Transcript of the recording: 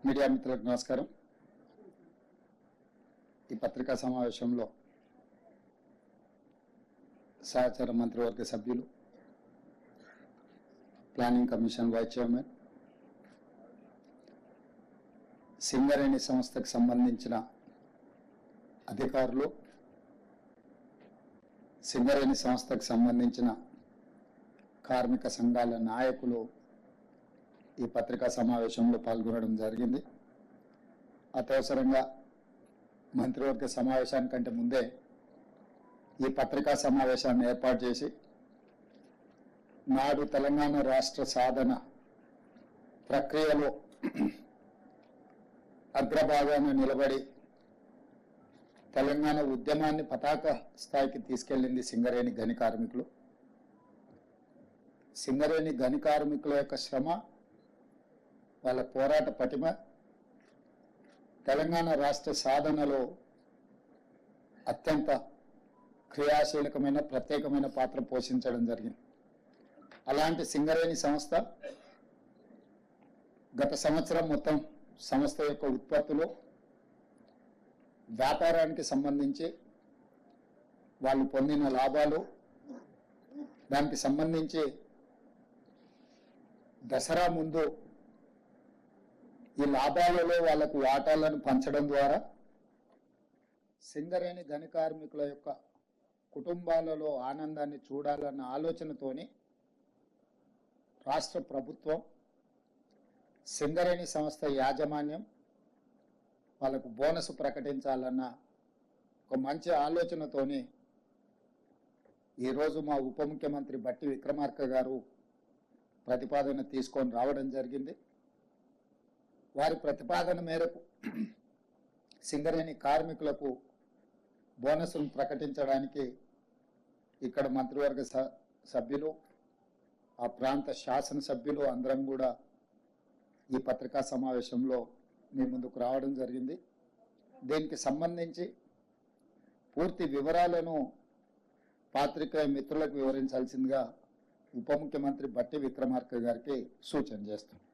Media మిత్రులకు నమస్కారం. ఈ పత్రికా సమావేశంలో సహచర మంత్రివర్గ సభ్యులు, planning commission vice chairman, Singareni సంస్థకు సంబంధించిన అధికారులు, సింగరేణి సంస్థకు సంబంధించిన కార్మిక సంఘాల నాయకులు ఈ పత్రికా సమావేశంలో పాల్గొనడం జరిగింది. అత్యవసరంగా మంత్రివర్గ సమావేశానికంటే ముందే ఈ పత్రికా సమావేశాన్ని ఏర్పాటు చేసి నాడు తెలంగాణ రాష్ట్ర సాధన ప్రక్రియలో అగ్రభాగాన నిలబడి తెలంగాణ ఉద్యమాన్ని పతాక స్థాయికి తీసుకెళ్లింది సింగరేణి గని కార్మికులు. సింగరేణి గని కార్మికుల యొక్క శ్రమ, వాళ్ళ పోరాట పటిమ తెలంగాణ రాష్ట్ర సాధనలో అత్యంత క్రియాశీలకమైన ప్రత్యేకమైన పాత్ర పోషించడం జరిగింది. అలాంటి సింగరేణి సంస్థ గత సంవత్సరం మొత్తం సంస్థ యొక్క ఉత్పత్తులు, వ్యాపారానికి సంబంధించి వాళ్ళు పొందిన లాభాలు, దానికి సంబంధించి దసరా ముందు ఈ లాభాలలో వాళ్లకు వాటాలను పంచడం ద్వారా సింగరేణి గని కార్మికుల యొక్క కుటుంబాలలో ఆనందాన్ని చూడాలన్న ఆలోచనతోని రాష్ట్ర ప్రభుత్వం, సింగరేణి సంస్థ యాజమాన్యం వాళ్ళకు బోనస్ ప్రకటించాలన్న ఒక మంచి ఆలోచనతోని ఈరోజు మా ఉప ముఖ్యమంత్రి బట్టి విక్రమార్క గారు ప్రతిపాదన తీసుకొని రావడం జరిగింది. వారి ప్రతిపాదన మేరకు సింగరేణి కార్మికులకు బోనస్ను ప్రకటించడానికి ఇక్కడ మంత్రివర్గ సభ్యులు, ఆ ప్రాంత శాసనసభ్యులు అందరం కూడా ఈ పత్రికా సమావేశంలో మీ ముందుకు రావడం జరిగింది. దీనికి సంబంధించి పూర్తి వివరాలను పాత్రికేయ మిత్రులకు వివరించాల్సిందిగా ఉప ముఖ్యమంత్రి బట్టి విక్రమార్క గారికి సూచన చేస్తున్నాం.